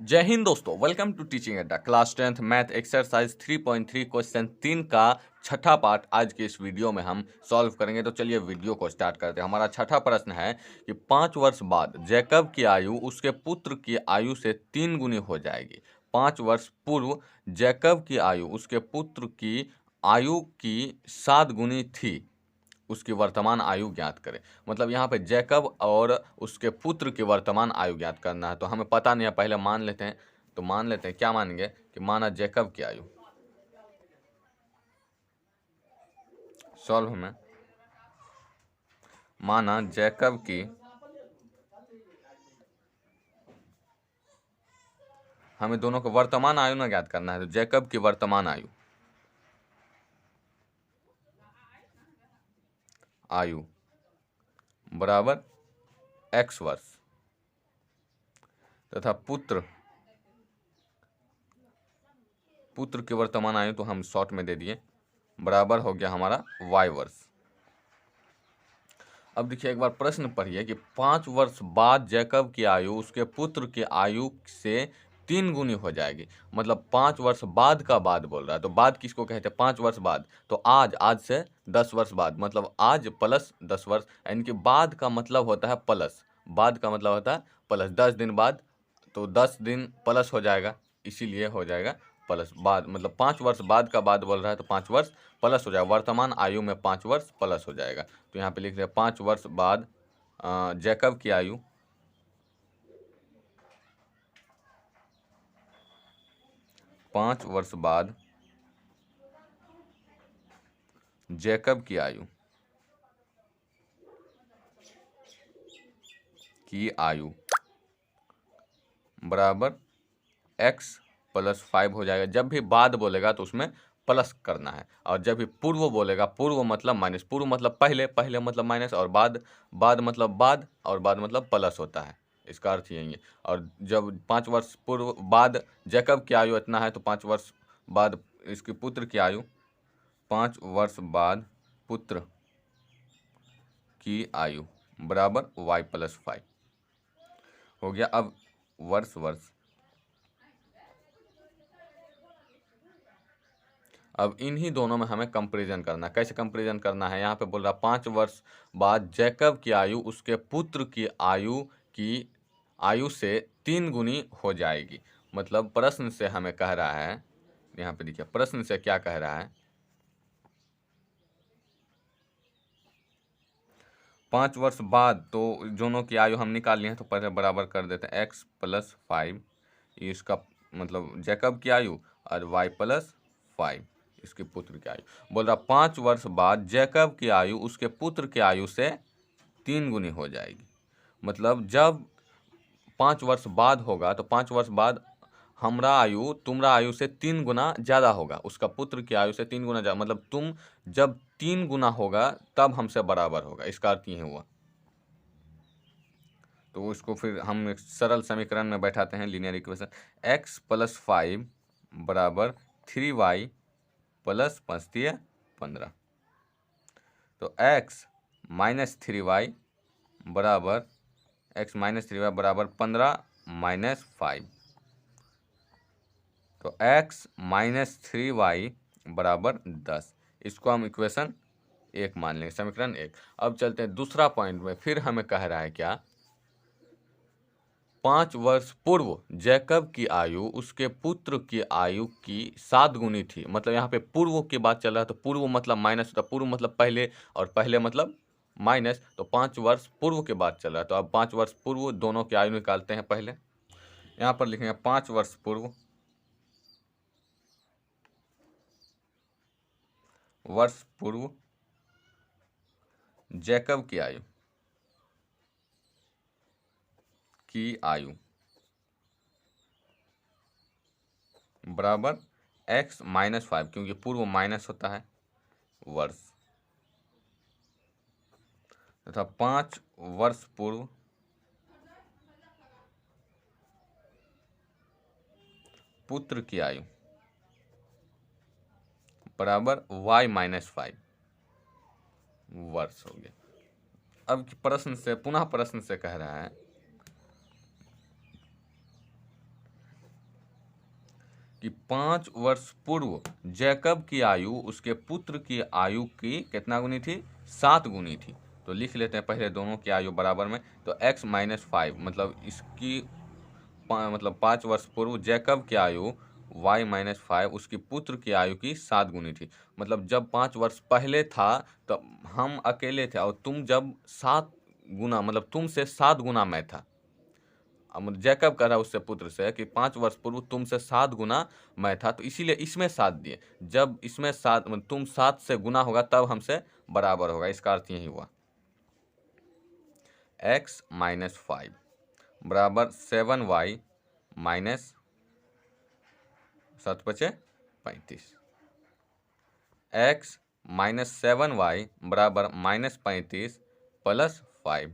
जय हिंद दोस्तों, welcome to teaching अड्डा class 10th math exercise 3.3 question 3 का छठा पार्ट आज के इस वीडियो में हम सॉल्व करेंगे। तो चलिए वीडियो को स्टार्ट करते हैं। हमारा छठा प्रश्न है कि 5 वर्ष बाद जैकब की आयु उसके पुत्र की आयु से 3 गुनी हो जाएगी। 5 वर्ष पूर्व जैकब की आयु उसके पुत्र की आयु की 7 गुनी थी, उसकी वर्तमान आयु ज्ञात करें। मतलब यहाँ पे जैकब और उसके पुत्र की वर्तमान आयु ज्ञात करना है। तो हमें पता नहीं है, पहले मान लेते हैं। तो मान लेते हैं, क्या मानेंगे कि माना जैकब की आयु, सॉल्व में माना जैकब की, हमें दोनों को वर्तमान आयु ना ज्ञात करना है। तो जैकब की वर्तमान आयु आयु बराबर x वर्ष तथा पुत्र की वर्तमान आयु तो हम शॉर्ट में दे दिए, बराबर हो गया हमारा y वर्ष। अब देखिए, एक बार प्रश्न पढ़िए कि 5 वर्ष बाद जैकब की आयु उसके पुत्र की आयु से 3 गुनी हो जाएगी। मतलब 5 वर्ष बाद का बाद बोल रहा है। तो बाद किसको कहते हैं? 5 वर्ष बाद। तो आज से 10 वर्ष बाद, मतलब आज प्लस 10 वर्ष, यानी कि बाद का मतलब होता है प्लस। बाद का मतलब होता है प्लस 10 दिन बाद, तो 10 दिन प्लस हो जाएगा, इसीलिए हो जाएगा प्लस। बाद मतलब 5 वर्ष बाद का बाद बोल रहा है, तो 5 वर्ष प्लस हो जाएगा। वर्तमान आयु में 5 वर्ष प्लस हो जाएगा। तो यहाँ पे लिख रहे हैं 5 वर्ष बाद जैकब की आयु 5 वर्ष बाद जैकब की आयु बराबर x प्लस 5 हो जाएगा। जब भी बाद बोलेगा तो उसमें प्लस करना है, और जब भी पूर्व बोलेगा, पूर्व मतलब माइनस, पूर्व मतलब पहले, पहले मतलब माइनस, और बाद, बाद मतलब बाद, और बाद मतलब प्लस होता है। इसका अर्थ यही है। और जब 5 वर्ष पूर्व बाद जैकब की आयु इतना है, तो 5 वर्ष बाद इसके पुत्र की आयु, 5 वर्ष बाद पुत्र की आयु बराबर y प्लस 5 हो गया। अब वर्ष, अब इन्हीं दोनों में हमें कंपैरिजन करना है। कैसे कंपैरिजन करना है? यहाँ पे बोल रहा 5 वर्ष बाद जैकब की आयु उसके पुत्र की आयु से 3 गुनी हो जाएगी। मतलब प्रश्न से हमें कह रहा है, यहाँ पे देखिए प्रश्न से क्या कह रहा है, 5 वर्ष बाद, तो दोनों की आयु हम निकाल लिए हैं, तो पहले बराबर कर देते हैं x प्लस 5, इसका मतलब जैकब की आयु, और y प्लस 5 इसके पुत्र की आयु। बोल रहा 5 वर्ष बाद जैकब की आयु उसके पुत्र की आयु से 3 गुनी हो जाएगी। मतलब जब 5 वर्ष बाद होगा, तो 5 वर्ष बाद हमरा आयु तुम्हारा आयु से 3 गुना ज़्यादा होगा, उसका पुत्र की आयु से 3 गुना ज़्यादा। मतलब तुम जब 3 गुना होगा तब हमसे बराबर होगा, इसका अर्थ ये हुआ। तो इसको फिर हम एक सरल समीकरण में बैठाते हैं, लीनियर इक्वेशन। x प्लस 5 बराबर 3y प्लस 5×15। तो x माइनस 3y बराबर 15 माइनस 5। तो x माइनस 3y बराबर 10। इसको हम इक्वेशन 1 मान लेंगे, समीकरण 1। अब चलते हैं दूसरा पॉइंट में। फिर हमें कह रहा है क्या, 5 वर्ष पूर्व जैकब की आयु उसके पुत्र की आयु की 7 गुनी थी। मतलब यहाँ पे पूर्व की बात चल रहा है, तो पूर्व मतलब माइनस होता है, पूर्व मतलब पहले, और पहले मतलब माइनस। तो 5 वर्ष पूर्व की बात चल रहा है, तो अब 5 वर्ष पूर्व दोनों की आयु निकालते हैं। पहले यहाँ पर लिखेंगे 5 वर्ष पूर्व जैकब की आयु बराबर x माइनस 5, क्योंकि पूर्व माइनस होता है, वर्ष, तथा 5 वर्ष पूर्व पुत्र की आयु बराबर y माइनस 5 वर्ष हो गया। अब प्रश्न से पुनः प्रश्न से कह रहा है कि 5 वर्ष पूर्व जैकब की आयु उसके पुत्र की आयु की कितना गुनी थी, 7 गुनी थी। तो लिख लेते हैं पहले दोनों की आयु बराबर में। तो x - 5 मतलब इसकी मतलब 5 वर्ष पूर्व जैकब की आयु y - 5 उसकी पुत्र की आयु की 7 गुनी थी। मतलब जब 5 वर्ष पहले था तब हम अकेले थे और तुम जब 7 गुना मतलब तुमसे 7 गुना मैं था। अब जैकब कह रहा है उससे पुत्र से कि 5 वर्ष पूर्व तुमसे 7 गुना मैं था, तो इसीलिए इसमें 7 दिए। जब इसमें 7 मतलब तुम 7 से गुना होगा तब हमसे बराबर होगा, इसका अर्थ यही हुआ। x - 5 बराबर 7y माइनस 7 × 35। x - 7y बराबर -35 + 5।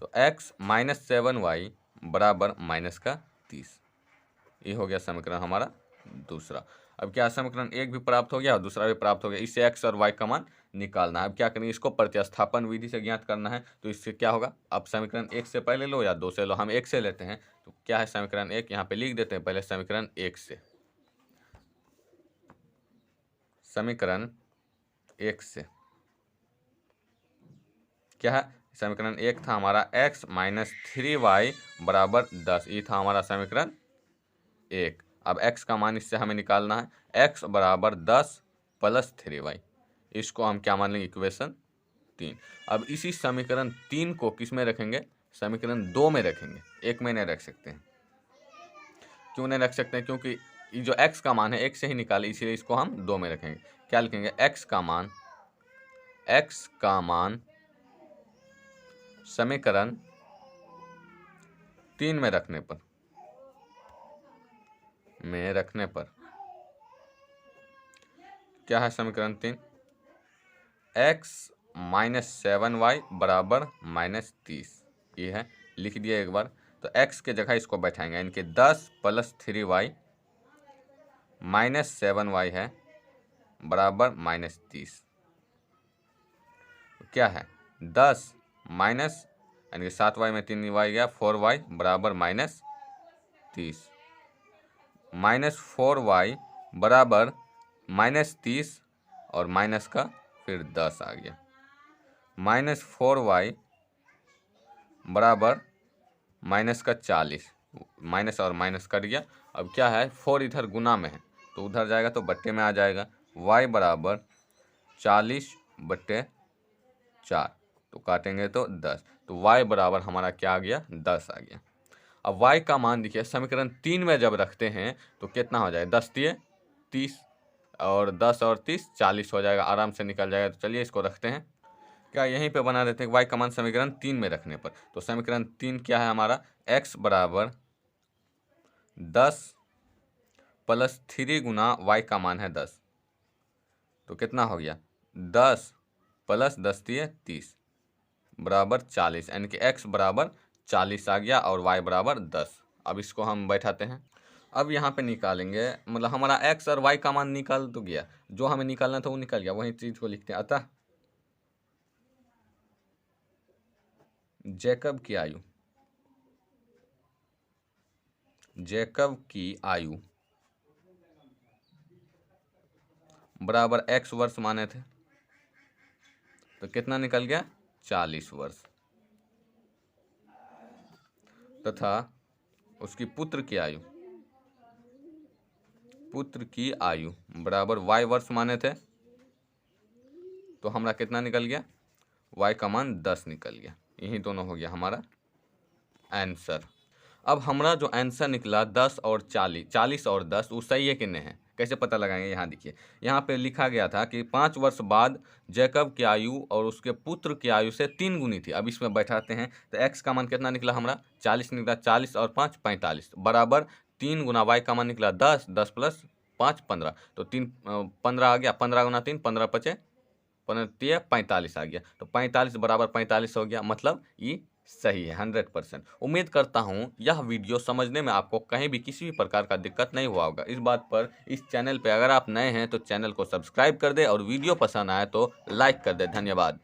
तो x - 7y बराबर -30। ये हो गया समीकरण हमारा दूसरा। अब क्या समीकरण 1 भी प्राप्त हो गया और दूसरा भी प्राप्त हो गया। इससे x और y का मान निकालना है। अब क्या करेंगे, इसको प्रतिस्थापन विधि से ज्ञात करना है। तो इससे क्या होगा, आप समीकरण 1 से पहले लो या 2 से लो, हम 1 से लेते हैं। तो क्या है समीकरण 1, यहाँ पे लिख देते हैं पहले समीकरण 1 से। समीकरण 1 से क्या है, समीकरण 1 था हमारा x - 3y बराबर 10। ये था हमारा समीकरण 1। अब x का मान इससे हमें निकालना है। x बराबर 10 + 3y। इसको हम क्या मान लेंगे, इक्वेशन 3। अब इसी समीकरण 3 को किस में रखेंगे, समीकरण 2 में रखेंगे। 1 में नहीं रख सकते हैं। क्यों नहीं रख सकते हैं, क्योंकि ये जो x का मान है 1 से ही निकाले, इसीलिए इसको हम 2 में रखेंगे। क्या लिखेंगे, x का मान समीकरण 3 में रखने पर क्या है समीकरण 3, x - 7y बराबर -30। ये है, लिख दिया एक बार। तो x के जगह इसको बैठाएंगे, इनके 10 + 3y -7y है बराबर -30। क्या है, 10 माइनस यानी कि 7y में 3y गया, 4y बराबर -30। -4y बराबर -30 और माइनस का फिर 10 आ गया। -4y बराबर -40, माइनस और माइनस कट गया। अब क्या है, 4 इधर गुना में है तो उधर जाएगा तो बट्टे में आ जाएगा। y बराबर 40/4, तो काटेंगे तो 10। तो y बराबर हमारा क्या आ गया, 10 आ गया। अब y का मान देखिए समीकरण 3 में जब रखते हैं तो कितना हो जाए, 10 × 30 और 10 और 30 40 हो जाएगा, आराम से निकल जाएगा। तो चलिए इसको रखते हैं। क्या यहीं पे बना देते हैं y का मान समीकरण 3 में रखने पर। तो समीकरण 3 क्या है हमारा, x बराबर 10 + 3 गुना y का मान है 10, तो कितना हो गया, 10 + 10 × 30 बराबर 40, यानी कि x बराबर 40 आ गया और y बराबर 10। अब इसको हम बैठाते हैं। अब यहाँ पे निकालेंगे, मतलब हमारा x और y का मान निकल तो गया, जो हमें निकालना था वो निकल गया, वही चीज़ को लिखते हैं। अतः जैकब की आयु बराबर x वर्ष माने थे, तो कितना निकल गया, 40 वर्ष। तथा उसकी पुत्र की आयु बराबर y वर्ष माने थे, तो हमारा कितना निकल गया, y का मान 10 निकल गया। यही दोनों हो गया हमारा आंसर। अब हमारा जो आंसर निकला 10 और 40 और 10 वो सही है कि नहीं है, कैसे पता लगाएंगे। यहाँ देखिए, यहाँ पे लिखा गया था कि 5 वर्ष बाद जैकब की आयु और उसके पुत्र की आयु से 3 गुनी थी। अब इसमें बैठाते हैं तो x का मान कितना निकला हमारा, 40 निकला, 40 और 5 45 बराबर 3 गुना y का मान निकला 10, 10 + 5 15, तो 15 आ गया, 15 गुना 3 15 × 5 45 आ गया। तो 45 बराबर 45 हो गया, मतलब ये सही है 100%। उम्मीद करता हूँ यह वीडियो समझने में आपको कहीं भी किसी भी प्रकार का दिक्कत नहीं हुआ होगा। इस बात पर इस चैनल पे अगर आप नए हैं तो चैनल को सब्सक्राइब कर दे और वीडियो पसंद आए तो लाइक कर दे। धन्यवाद।